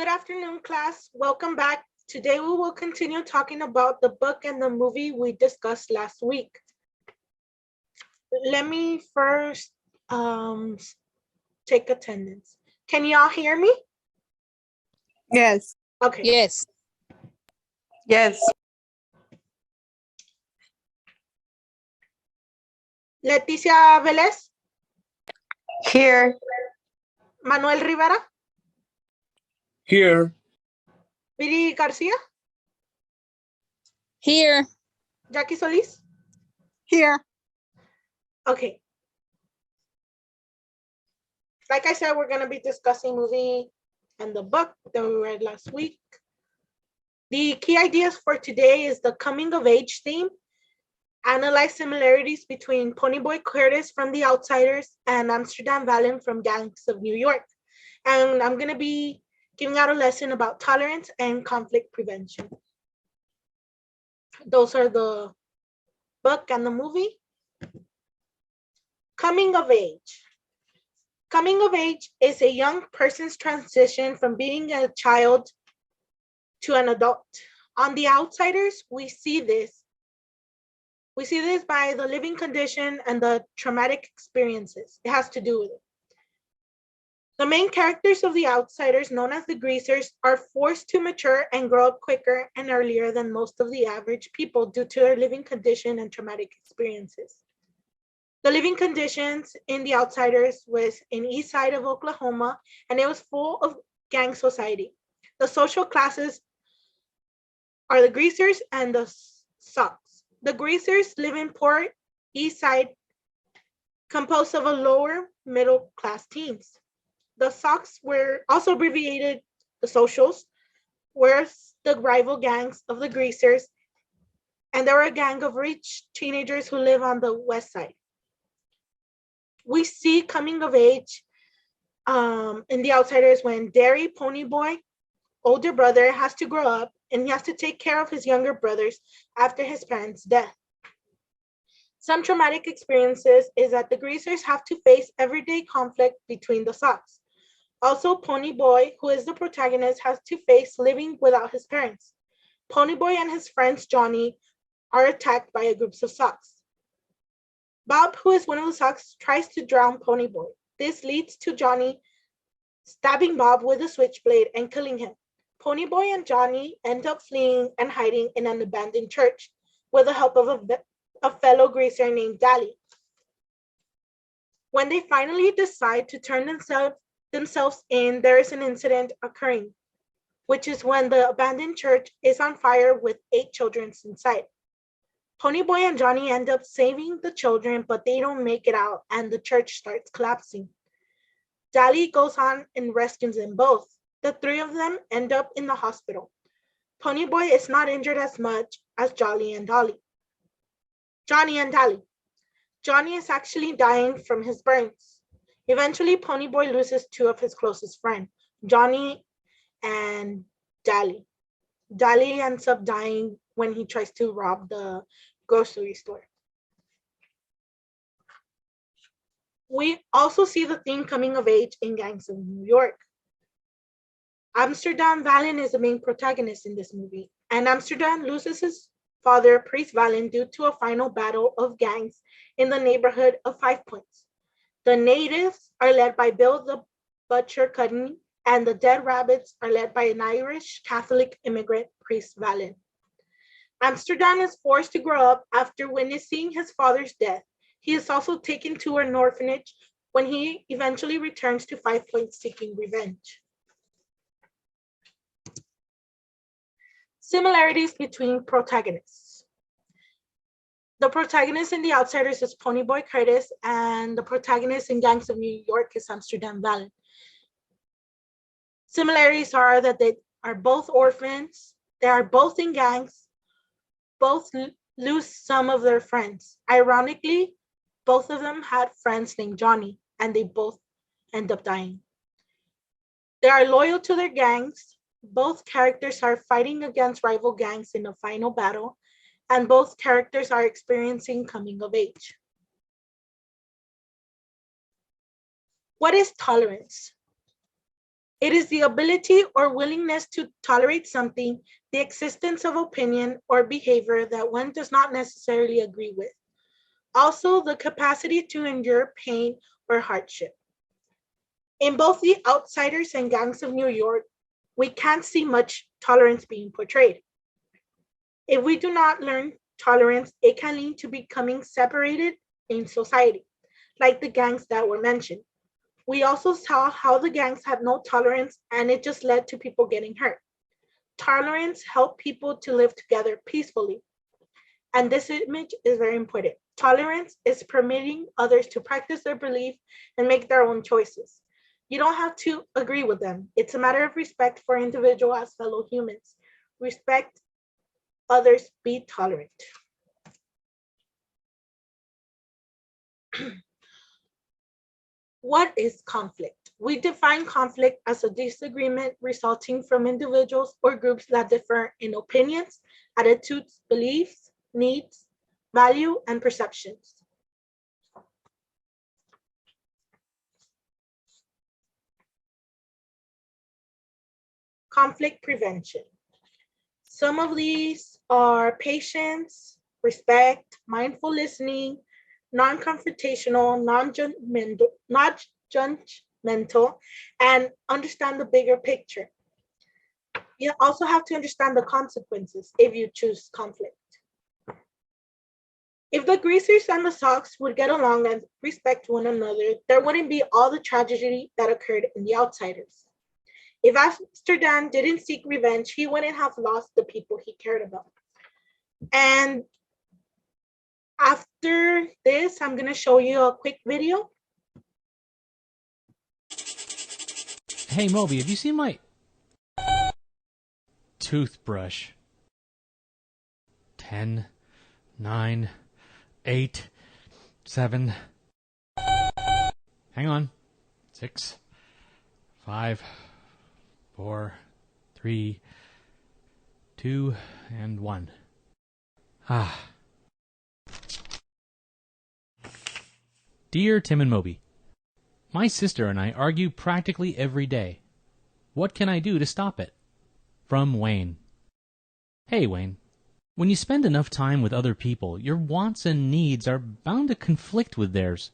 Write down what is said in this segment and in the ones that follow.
Good afternoon, class. Welcome back. Today we will continue talking about the book and the movie we discussed last week. Let me first take attendance. Can y'all hear me? Yes. Okay. Yes. Yes. Leticia Velez, Here. Manuel Rivera, Here. Viri Garcia, Here. Jackie Solis. Here. Okay. Like I said, we're going to be discussing movie and the book that we read last week. The key ideas for today is the coming of age theme, analyze similarities between Ponyboy Curtis from The Outsiders and Amsterdam Valen from Gangs of New York. And I'm going to be giving out a lesson about tolerance and conflict prevention. Those are the book and the movie. Coming of age. Coming of age is a young person's transition from being a child to an adult. On The Outsiders, we see this by the living condition and the traumatic experiences. It has to do with it. The main characters of The Outsiders, known as the Greasers, are forced to mature and grow up quicker and earlier than most of the average people due to their living condition and traumatic experiences. The living conditions in The Outsiders was in east side of Oklahoma, and it was full of gang society. The social classes are the Greasers and the Sox. The Greasers live in poor east side, composed of a lower middle class teens. The Sox were also abbreviated the Socials, were the rival gangs of the Greasers, and they were a gang of rich teenagers who live on the west side. We see coming of age in The Outsiders when Derry Ponyboy, older brother, has to grow up and he has to take care of his younger brothers after his parents' death. Some traumatic experiences is that the Greasers have to face everyday conflict between the Sox. Also, Ponyboy, who is the protagonist, has to face living without his parents. Ponyboy and his friends Johnny are attacked by a group of Sox. Bob, who is one of the Sox, tries to drown Ponyboy. This leads to Johnny stabbing Bob with a switchblade and killing him. Ponyboy and Johnny end up fleeing and hiding in an abandoned church with the help of a fellow greaser named Dally. When they finally decide to turn themselves in, there is an incident occurring, which is when the abandoned church is on fire with 8 children inside. Ponyboy and Johnny end up saving the children, but they don't make it out and the church starts collapsing. Dally goes on and rescues them both. The 3 of them end up in the hospital. Ponyboy is not injured as much as Johnny and Dally. Johnny is actually dying from his burns. Eventually, Ponyboy loses 2 of his closest friends, Johnny and Dally. Dally ends up dying when he tries to rob the grocery store. We also see the theme coming of age in Gangs of New York. Amsterdam Valen is the main protagonist in this movie, and Amsterdam loses his father, Priest Valen, due to a final battle of gangs in the neighborhood of 5 Points. The natives are led by Bill the Butcher Cudney, and the Dead Rabbits are led by an Irish Catholic immigrant, Priest Valen. Amsterdam is forced to grow up after witnessing his father's death. He is also taken to an orphanage when he eventually returns to 5 Points seeking revenge. Similarities between protagonists. The protagonist in The Outsiders is Ponyboy Curtis, and the protagonist in Gangs of New York is Amsterdam Valen. Similarities are that they are both orphans, they are both in gangs, both lose some of their friends. Ironically, both of them had friends named Johnny, and they both end up dying. They are loyal to their gangs. Both characters are fighting against rival gangs in a final battle, and both characters are experiencing coming of age. What is tolerance? It is the ability or willingness to tolerate something, the existence of opinion or behavior that one does not necessarily agree with. Also, the capacity to endure pain or hardship. In both The Outsiders and Gangs of New York, we can't see much tolerance being portrayed. If we do not learn tolerance, it can lead to becoming separated in society, like the gangs that were mentioned. We also saw how the gangs had no tolerance and it just led to people getting hurt. Tolerance helped people to live together peacefully. And this image is very important. Tolerance is permitting others to practice their belief and make their own choices. You don't have to agree with them. It's a matter of respect for individuals as fellow humans. Respect others, be tolerant. What is conflict? We define conflict as a disagreement resulting from individuals or groups that differ in opinions, attitudes, beliefs, needs, value, and perceptions. Conflict prevention. Some of these are patience, respect, mindful listening, non-confrontational, non-judgmental, and understand the bigger picture. You also have to understand the consequences if you choose conflict. If the Greasers and the Sox would get along and respect one another, there wouldn't be all the tragedy that occurred in The Outsiders. If Amsterdam didn't seek revenge, he wouldn't have lost the people he cared about. And after this, I'm going to show you a quick video. Hey, Moby, have you seen my toothbrush? 10, 9, 8, 7. Hang on. 6, 5, 4, 3, 2, and 1. Dear Tim and Moby, my sister and I argue practically every day. What can I do to stop it? From Wayne. Hey, Wayne. When you spend enough time with other people, your wants and needs are bound to conflict with theirs.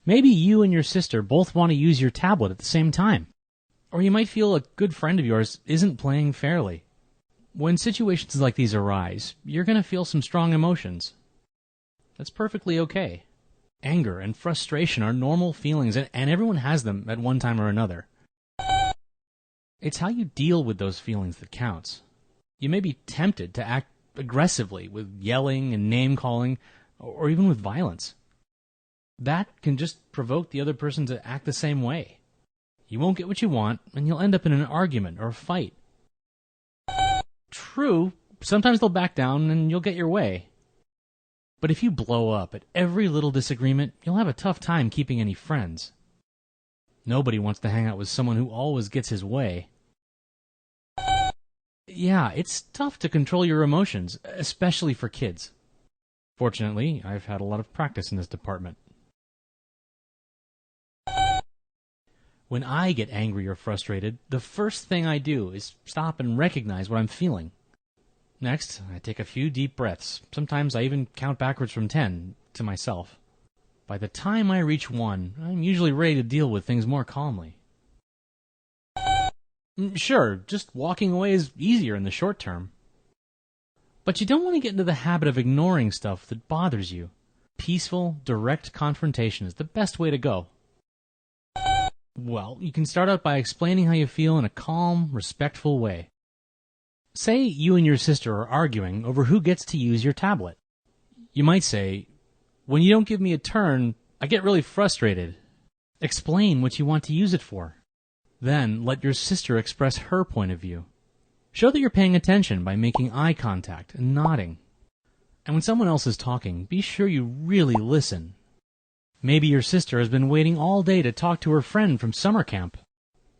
Maybe you and your sister both want to use your tablet at the same time. Or you might feel a good friend of yours isn't playing fairly. When situations like these arise, you're going to feel some strong emotions. That's perfectly okay. Anger and frustration are normal feelings, and everyone has them at one time or another. It's how you deal with those feelings that counts. You may be tempted to act aggressively with yelling and name-calling, or even with violence. That can just provoke the other person to act the same way. You won't get what you want, and you'll end up in an argument or a fight. True, sometimes they'll back down and you'll get your way. But if you blow up at every little disagreement, you'll have a tough time keeping any friends. Nobody wants to hang out with someone who always gets his way. Yeah, it's tough to control your emotions, especially for kids. Fortunately, I've had a lot of practice in this department. When I get angry or frustrated, the first thing I do is stop and recognize what I'm feeling. Next, I take a few deep breaths. Sometimes I even count backwards from 10 to myself. By the time I reach 1, I'm usually ready to deal with things more calmly. Sure, just walking away is easier in the short term. But you don't want to get into the habit of ignoring stuff that bothers you. Peaceful, direct confrontation is the best way to go. Well, you can start out by explaining how you feel in a calm, respectful way. Say you and your sister are arguing over who gets to use your tablet. You might say, "When you don't give me a turn, I get really frustrated." Explain what you want to use it for. Then let your sister express her point of view. Show that you're paying attention by making eye contact and nodding. And when someone else is talking, be sure you really listen. Maybe your sister has been waiting all day to talk to her friend from summer camp.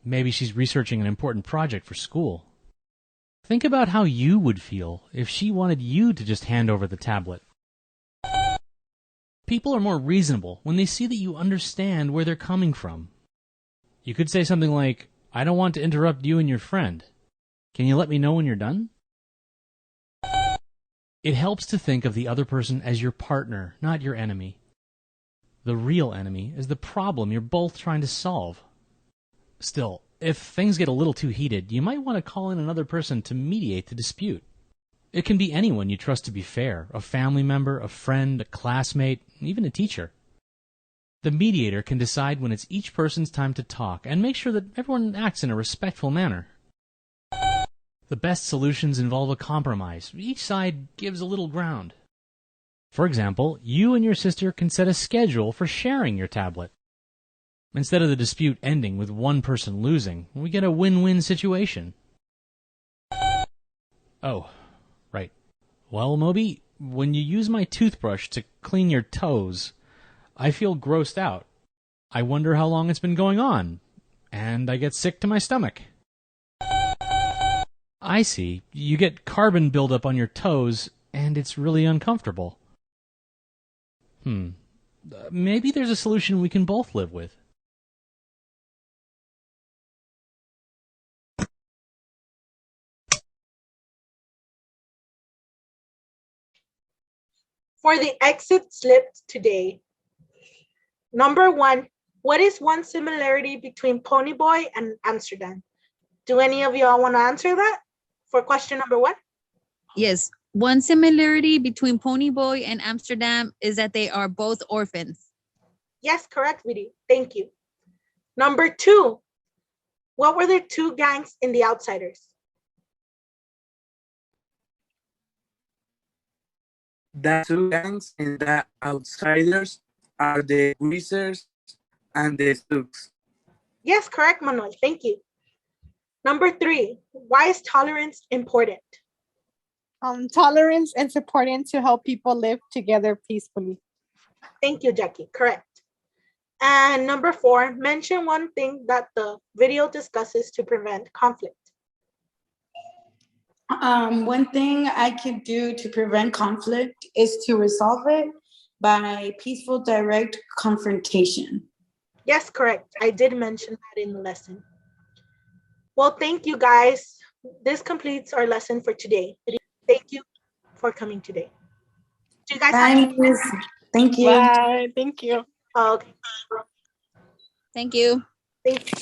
Maybe she's researching an important project for school. Think about how you would feel if she wanted you to just hand over the tablet. People are more reasonable when they see that you understand where they're coming from. You could say something like, I don't want to interrupt you and your friend. Can you let me know when you're done? It helps to think of the other person as your partner, not your enemy. The real enemy is the problem you're both trying to solve. Still, if things get a little too heated, you might want to call in another person to mediate the dispute. It can be anyone you trust to be fair, a family member, a friend, a classmate, even a teacher. The mediator can decide when it's each person's time to talk and make sure that everyone acts in a respectful manner. The best solutions involve a compromise. Each side gives a little ground. For example, you and your sister can set a schedule for sharing your tablet. Instead of the dispute ending with one person losing, we get a win-win situation. Oh, right. Well, Moby, when you use my toothbrush to clean your toes, I feel grossed out. I wonder how long it's been going on, and I get sick to my stomach. I see. You get carbon buildup on your toes, and it's really uncomfortable. Maybe there's a solution we can both live with. For the exit slips today. Number 1, what is one similarity between Ponyboy and Amsterdam? Do any of y'all want to answer that for question number 1? Yes. One similarity between Ponyboy and Amsterdam is that they are both orphans. Yes, correct, Vidi. Thank you. Number 2, what were the two gangs in The Outsiders? The two gangs in The Outsiders are the Greasers and the Stooks. Yes, correct, Manuel. Thank you. Number 3, why is tolerance important? Tolerance is important to help people live together peacefully. Thank you, Jackie. Correct. And number 4, mention one thing that the video discusses to prevent conflict. One thing I could do to prevent conflict is to resolve it by peaceful, direct confrontation. Yes, correct. I did mention that in the lesson. Well, thank you, guys. This completes our lesson for today. Thank you for coming today. Do you guys have any questions? Thank you. Bye. Thank you. Oh, okay. Thank you. Thank you.